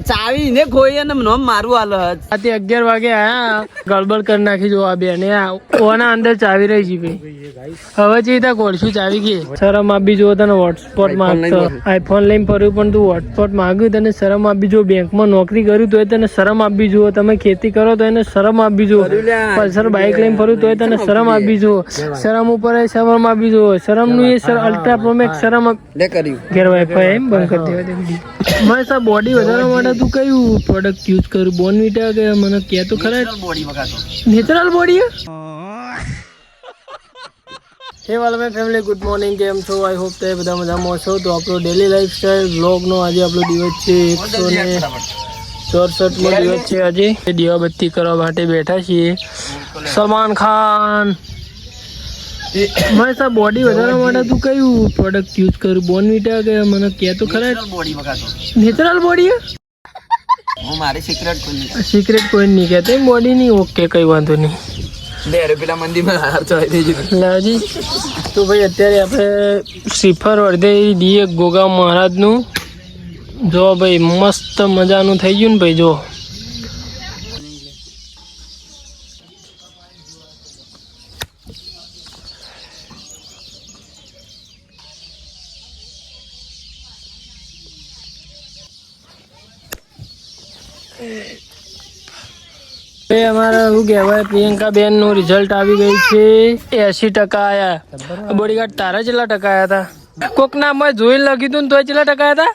ચાવી ને ખોઈ ને નોમ મારું હાલ રાતે 11 વાગે આયા ગડબડ કરી નાખી જો આ બેને ઓના અંદર ચાવી રહી જી ભાઈ હવે ચીતા કોડશું ચાવી ગઈ શરમ આપી જો તને હોટસ્પોટ માંગતો આઈફોન લઈને ફર્યું પણ તું હોટસ્પોટ માંગ્યું તને શરમ આપી જો બેંકમાં નોકરી કર્યું તો તને શરમ આપી જો તમે ખેતી કરો તો એને શરમ આપી જો પલ્સર બાઇક લઈને ફર્યું તો તને શરમ આપી જો શરમ ઉપર શરમ આપી જો શરમ નું એ અલ્ટ્રા પ્રોમેક્સ શરમ લે કર્યું ઘેર વાઈફાઈ એમ બંધ કરી દેવા દે મેં સા બોડી વધારવા માટે તું કયું પ્રોડક્ટ યુઝ કરું બોર્નવિટા કે મને કે તો ખરા નેચરલ બોડી હે વાલા મેં ફેમિલી ગુડ મોર્નિંગ કેમ છો આઈ હોપ તે બધા મજામાં છો તો આપણો ડેલી લાઈફસ્ટાઈલ વ્લોગનો આજે આપણો દિવસ છે 164મો દિવસ છે આજે દીવાબત્તી કરવા માટે બેઠા છીએ સલમાન ખાન મેં સા બોડી વધારવા માટે તું કયું પ્રોડક્ટ યુઝ કરું બોર્નવિટા કે મને કે તો ખરા નેચરલ બોડી હું મારી સિક્રેટ કોઈ નહીં કહેતો બોડી નહીં ઓકે કઈ વાંધો નહીં પેલા મંદિરમાં હાર ચડાવી દેજો લાજી તો ભાઈ અત્યારે આપણે શ્રીફળ અડધે દીએ ગોગા મહારાજનું જો ભાઈ મસ્ત મજાનું થઈ ગયું ને ભાઈ જો અમારા શું કહેવાય પ્રિયંકા બેન નું રિઝલ્ટ આવી ગયું છે 80% આયા બોડીગાર્ડ તારા કેટલા ટકા આયા હતા કોક નામમાં જોઈને લખ્યું હતું તોય કેટલા ટકા આયા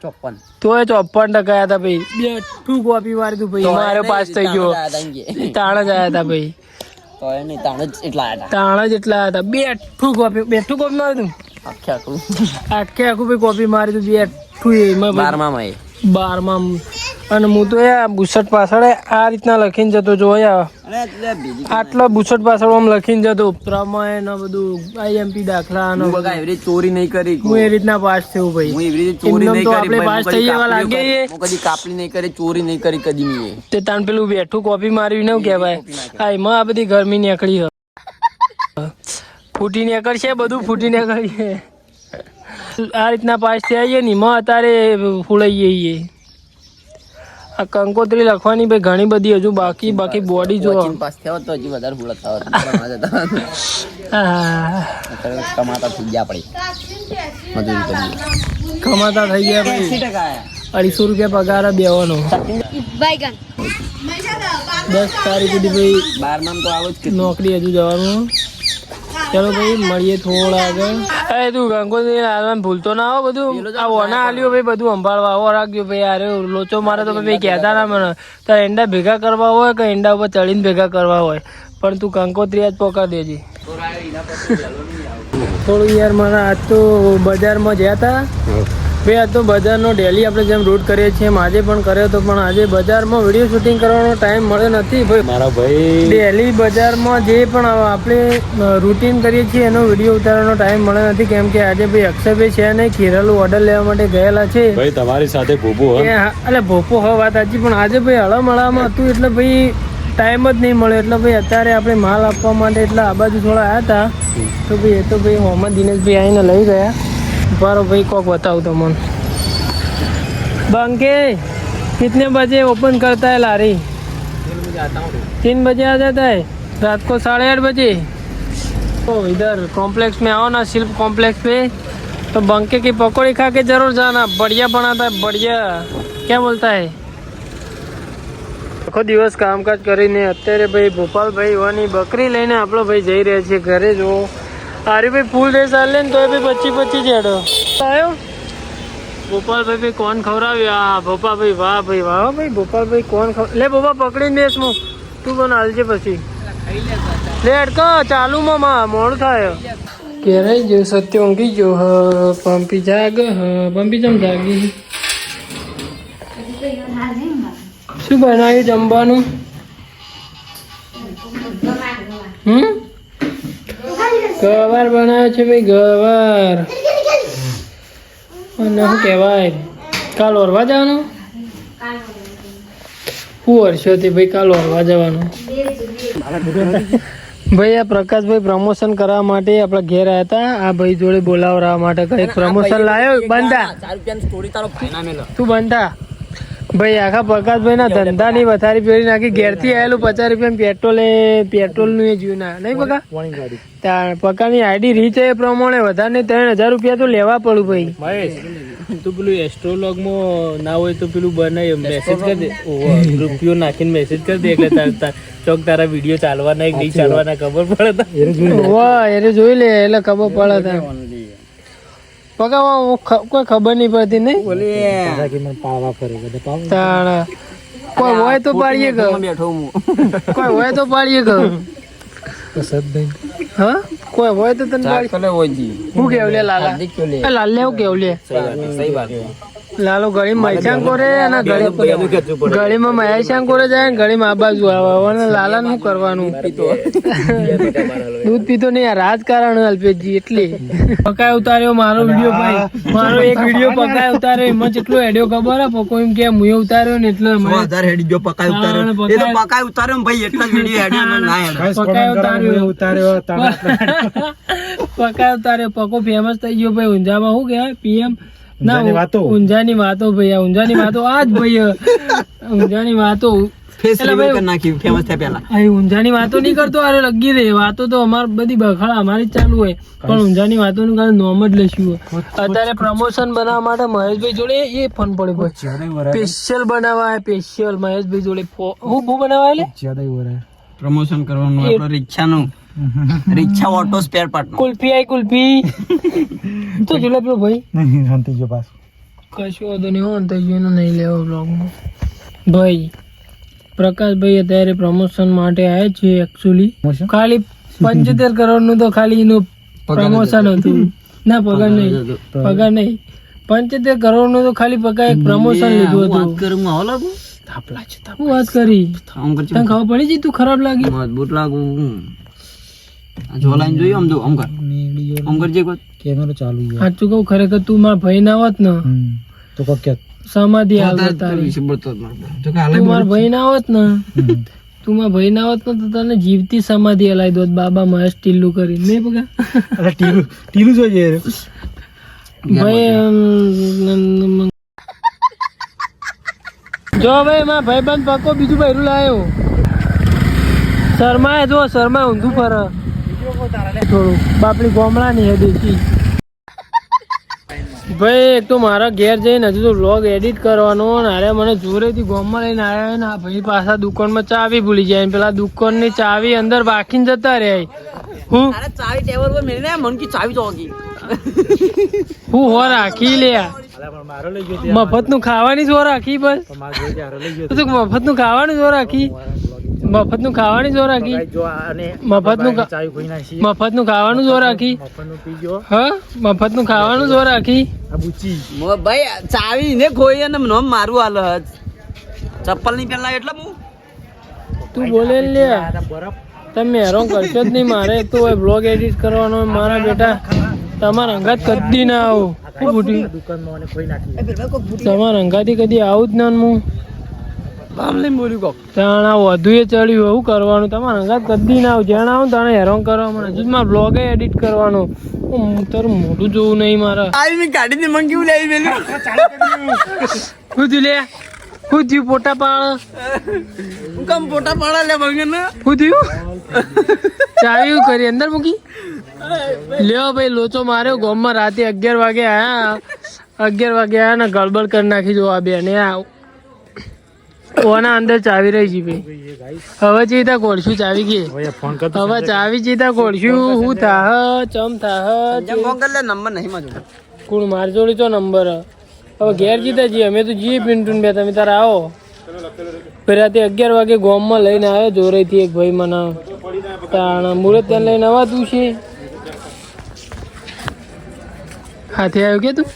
હતા 54 તોય 54% આયા હતા ભાઈ બેઠું કોપી મારી તું ભાઈ મારે પાસ થઈ ગયો તાણ જ આયા હતા ભાઈ તાણ જ એટલા હતા બેઠું કોપી મારી તું આખે આખું ભાઈ કોપી મારી તું બેઠું 12માં અને હું તો બુસટ પાછળ આ રીતના લખીને જતો જો આટલો બુસટ પાછળ આમ લખીને જતો પ્રમેય ને બધું આઈએમપી દાખલા ચોરી નહીં કરી હું એ રીતના પાસ થયું ભાઈ આપણે પાસ થઈ જવા લાગે કદી કાપલી નહીં કરી ચોરી નહીં કરી કદી નહીં તે તાન પેલું બેઠું કોપી મારવી ને કહેવાય આ એમાં આ બધી ગરમી નીકળી ફૂટી નીકળશે બધું ફૂટી નીકળશે આ રીતના પાસ થયા ને એમાં અત્યારે ફૂલાઈ જઈએ આ કંકોત્રી લખવાની ભાઈ ઘણી બધી હજુ બાકી બોડી જો પાસ થયો તો હજી વધારે ફૂલતા કમાતા થઈ ગયા આપણે મજૂરી કરી કમાતા થઈ ગયા ભાઈ 250 રૂપિયા પગાર બેવાનો 10 તારીખ સુધી ભાઈ 12માં તો આવો જ નોકરી હજુ જવાનું ચલો ભાઈ મળીએ થોડા આગળ તું ગંગોત્રી હાલમાં ભૂલતો ના આવો બધું આ ઓના આલ્યો ભાઈ બધું સંભાળવા આવો રાખજો ભાઈ અરે લોચો મારે તો ભાઈ કહેતા ના મને તારે ઈંડા ભેગા કરવા હોય કે ઈંડા ઉપર ચડીને ભેગા કરવા હોય પણ તું કંકોત્રી આજ પોકા દેજે થોડું યાર મને આજ તો બજારમાં ગયા હતા ભાઈ આજ તો બજારનો ડેલી આપણે જેમ રૂટ કરીએ છીએ એમ આજે પણ કર્યો હતો પણ આજે બજારમાં વિડીયો શૂટિંગ કરવાનો ટાઈમ મળ્યો નથી ભાઈ મારા ભાઈ ડેલી બજારમાં જે પણ આપણે રૂટીન કરીએ છીએ એનો વિડીયો ઉતારવાનો ટાઈમ મળ્યો નથી કેમ કે આજે ભાઈ અક્ષયભાઈ છે નહીં ખીરાલું ઓર્ડર લેવા માટે ગયેલા છે ભાઈ તમારી સાથે ભોપો એટલે ભોપો હો વાત સાચી પણ આજે ભાઈ હળમળામાં હતું એટલે ભાઈ ટાઈમ જ નહીં મળ્યો એટલે ભાઈ અત્યારે આપણે માલ આપવા માટે એટલે આ બાજુ થોડા આવ્યા હતા તો ભાઈ એ તો ભાઈ મોહમ્મદ દિનેશભાઈ આવીને લઈ ગયા बारो भाई कोक बताओ तो मन बंके कितने बजे ओपन करता है लारी 3 बजे आ जाता है रात को 8:30 बजे तो इधर कॉम्प्लेक्स में आओ ना शिल्प कॉम्प्लेक्स पे तो बंके की पकौड़ी खा के जरूर जाना बढ़िया बनाता है बढ़िया क्या बोलता है आखो दिवस कामकाज करीने अत्यारे भाई भोपाल भाई होनी बकरी लईने आपलो भाई जई रह्या छे घरे जो अरे भाई फूल ड्रेस आ ले तो भी 25 जेडो आयो भोपाल भाई कौन खवराव्या भोपा भाई वाह भाई भोपाल भाई कौन ले भोपा पकड़ी देस मु तू कोण हालजे પછી ले अडको चालू मामा मोड़ थायो કેરાઈ જો સત્ય ઊંઘી જો હ પંપી જાગ હ પંપી જમ જાગી શું બનાવ્યું જમવાનું ગવાર બનાવ્યો છે ભાઈ ગવાર અને શું કહેવાય કાલ ઓરવા જવાનું શું વર્ષોથી ભાઈ કાલ ઓરવા જવાનું ભાઈ આ પ્રકાશભાઈ પ્રમોશન કરવા માટે આપણા ઘેર આવ્યા હતા આ ભાઈ જોડે બોલાવવા માટે કઈ પ્રમોશન લાવ્યો બંધા તું બંધા ભાઈ આખા પ્રકાશભાઈ ના ધંધા ની વધારી ફેરી નાખી. ઘેર થી આવેલું 50 રૂપિયા પેટ્રોલ નું એ જીવ ના નહીં પકા. પકાની આઈડી રીચ એ પ્રમાણે વધારે 3000 રૂપિયા તો લેવા પડું ભાઈ. મહેશ તું પેલું એસ્ટ્રોલોગ માં ના હોય તો પેલું બનાવી મેસેજ કરી દે, રૂપિયો નાખીને મેસેજ કરી દે એટલે ચોક તારા વિડીયો ચાલવાના કે નહીં ચાલવાના ખબર પડે. વાહ એને જોઈ લે એટલે ખબર પડે. પકા કોઈ ખબર નહીં પડતી નહીં. કોઈ હોય તો પાડીએ કે કોઈ હોય તો પાડીએ કે હા કોઈ હોય તો તને હું કેવું લે લાલા લાલ લે હું કેવું લે લાલો ગળીમાં મહેસાણ કરે અને ગળીમાં મહેસાણ કરે જાય ને ગળીમાં આ બાજુ આવે. લાલા શું કરવાનું? દૂધ પીતો નહીં આ રાજકારણ અલ્પેશજી એટલે. પકાય ઉતાર્યો મારો વિડીયો ભાઈ, મારો એક વિડીયો પકાય ઉતાર્યો એમાં જેટલો હેડ્યો ખબર હે. પકો એમ કે હું ઉતાર્યો ને એટલે પકાય ઉતાર્યો પકો ફેમસ થઈ ગયો ભાઈ. ઊંઝામાં શું કહેવાય પીએમ ઊંઝાની વાતો ભાઈ. ઊંઝાની વાતો આજ ભાઈ ઊંઝાની વાતો ઊંઝાની વાતો નહીં કરતો. અરે લગી રે વાતો તો અમાર બધી બખાડા અમારી જ ચાલુ હોય પણ ઊંઝાની વાતો નું કાલે નોમ જ લઈશું. અત્યારે પ્રમોશન બનાવવા માટે મહેશભાઈ જોડે એ ફોન પડ્યો સ્પેશિયલ બનાવવા સ્પેશિયલ મહેશભાઈ જોડે હું બનાવવા એટલે પ્રમોશન કરવાનું આપણે રિક્ષાનું રિક્ષા ઓટો સ્પેર પાર્ટ કુલ્ફી આઈ કુલ્ફી તો જોલે પેલો ભાઈ શાંતિ જો પાસ કશું વાંધો નહીં હો અંત જોઈને નહીં લેવો બ્લોગમાં ભાઈ. પ્રકાશભાઈ અત્યારે પ્રમોશન માટે આવ્યા છે. એકચ્યુઅલી ખાલી 75 કરોડ નું તો ખાલી એનું પ્રમોશન હતું. ના પગાર નહીં 75 કરોડ નું તો ખાલી પગાર એક પ્રમોશન લીધું હતું. હું વાત કરી તને ખબર પડી જઈ તું ખરાબ લાગી મજબૂત લાગુ જોલાઈને જોયું આમ જો આમ કરજે કોઈ કેમેરો ચાલુ છે. સાચું કહું ખરેખર તું મારા ભાઈ ના હોત ને તો કોક સમાધિ હાલત તારી. તું મારા ભાઈ ના હોત ને તું મારા ભાઈ ના હોત ને તો તને જીવતી સમાધિ હલાવી દોત બાબા મહેશ ટીલું કરી નહીં પગા. અરે ટીલું જોઈએ ભાઈ જો ભાઈ મારા ભાઈ બંધ પક્કો બીજું બૈરું લાવ્યો. શર્મા જો શર્મા ઊંધું ફરે થોડું બાપડી ગોમડા ની હે દેખી. ભાઈ એક તો મારા ઘેર જઈને હજુ તો વ્લોગ એડિટ કરવાનો ને અરે મને જોરેથી ગોમમાં લઈને આવ્યા ને આ ભાઈ પાછા દુકાનમાં ચાવી ભૂલી જાય ને પેલા દુકાનની ચાવી અંદર બાકીને જતા રહે. હું ચાવી ટેબલ પર મેળને મન કી ચાવી ચોકી હું હો રાખી લે મફત નું ખાવાની જો રાખી બસ મફત નું ખાવાનું જો રાખી મફત નું ખાવાની જો રાખી મફત નું ખાવાનું જો રાખી હા મફત નું ખાવાનું જો રાખી ભાઈ ચાવી ને ખોઈ અને નોમ મારું હાલ ચપ્પલ ની પેલા એટલે હું તું બોલે લે તમે હેરાન કરશો જ નહીં. મારે તો બ્લોગ એડિટ કરવાનો મારા બેટા તમારા અંગાત કદી ના આવું તમારા અંગાથી કદી આવું જ ના હું તાણા વધુ એ ચડ્યું એવું કરવાનું. તમારા અંગાત કદી ના આવું જ્યાં આવું તાણે હેરાન કરવાનું. હજુ મારે બ્લોગ એડિટ કરવાનો. તારું મોઢું જોવું નહીં મારે ગાડી ને મંગી લાવી શું થયું લે શું થયું પોટા પાડ કમ પોટા પાડા લે મંગે ને શું થયું ચાવી કરી અંદર મૂકી લ્યો ભાઈ લોચો માર્યો ગોમમાં રાતે 11 વાગે આયા ને ગડબડ કરી નાખી જો આ બેને ઓના અંદર ચાવી રહી છે ભાઈ. હવે ચીતા કોળશું ચાવી કે હવે ચાવી ચીતા કોળશું હું થાહ ચમ થાહ નંબર નહીં માજો કોણ માર જોડી તો નંબર હવે ઘેર જીતા જઈએ અમે તો જઈએ પિન્ટુ બે તમે તારા આવો. રાતે 11 વાગે ગોમમાં લઈને આવ્યો જોરેથી એક ભાઈ મને તાણ મુરત ત્યાં લઈને આવા તું છે હાથે આવ્યો કે તું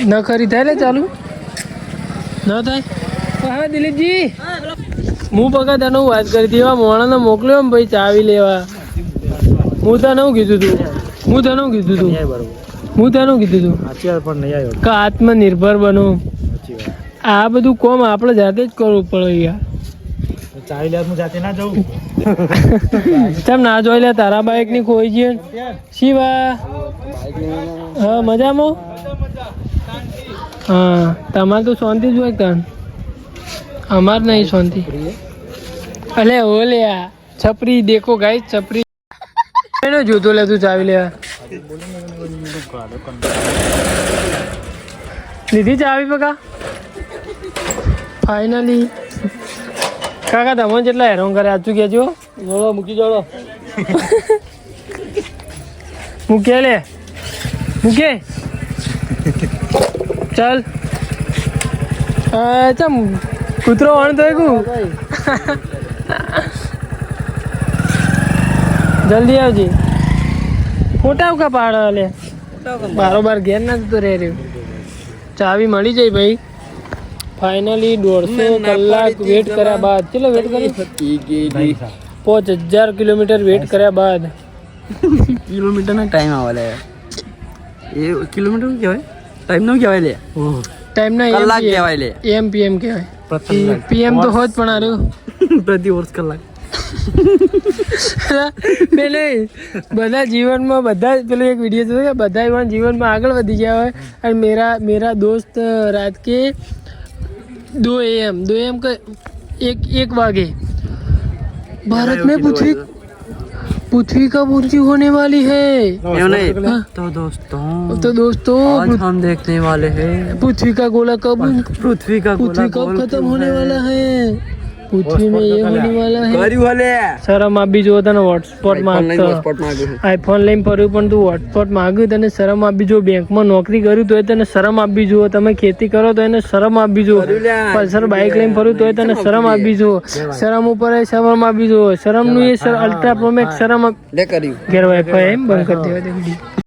ન ખરી થાય ને ચાલુ ન થાય હા દિલીપજી હું પગા તને વાત કરી હતી એવા મોણાને મોકલ્યો ને ભાઈ ચાવી લેવા. હું તને શું કીધું તું કે આત્મનિર્ભર બનો. આ બધું કોમ આપણે જાતે જ કરવું પડે યાર. ચાવી લે હું જાતે ના જાઉં કેમ ના જોઈ લે તારા બાઈક ની ખોઈ છે શિવા હા મજામાં હા તમારે તો શાંતિ જ હોય કાન અમાર નહીં શાંતિ અલે ઓ લે આ છપરી દેખો ગાઈસ છપરી એનો જોતો લે તું ચાવી લેવા લીધી ચાવી પકા ફાઇનલી કાકા તમને જેટલા હેરાન કરે આચું કેજો મૂકી જોડો મૂકે લે મૂકે ચાલ ચમ કૂતરો વણ તો જલ્દી આવજે ફોટા કા પાડ લે બારોબાર ઘેર ના જતો રહે રહ્યો ચાવી મળી જાય ભાઈ ફાઇનલી 150 કલાક વેટ કર્યા બાદ ચલો વેટ કરી 5000 કિલોમીટર વેટ કર્યા બાદ કિલોમીટર ના ટાઈમ આવે લે એ કિલોમીટર કહેવાય ટાઈમ નો કહેવાય લે ટાઈમ ના કલાક કહેવાય લે એમ પીએમ કહેવાય પીએમ તો હોત પણ આરું પ્રતિ વર્ષ કલાક પેલે બધા જીવનમાં બધા પેલું એક વિડીયો જોયો કે બધા પણ જીવનમાં આગળ વધી ગયા હોય અને મેરા દોસ્ત રાત કે 2 AM का एक वागे भारत में पृथ्वी का पूर्ति होने वाली है तो दोस्तों आज हम देखने वाले हैं पृथ्वी का गोला कब खत्म होने वाला है पृथ्वी में ये होने वाला है શરમ આપી જો તને હોટસ્પોટ માંગતો આઈફોન લઈને ફર્યું પણ તું હોટસ્પોટ માંગ્યું તને શરમ આપી જો બેંકમાં નોકરી કર્યું તો તને શરમ આપી જો તમે ખેતી કરો તો એને શરમ આપી જો પલ્સર બાઇક લઈને ફર્યું તો તને શરમ આપી જો શરમ ઉપર શરમ આપી જો શરમ નું એ અલ્ટ્રા પ્રોમેક્સ શરમ ઘેર વાઈફાઈ એમ બંધ કરી દેવા દે વિડીયો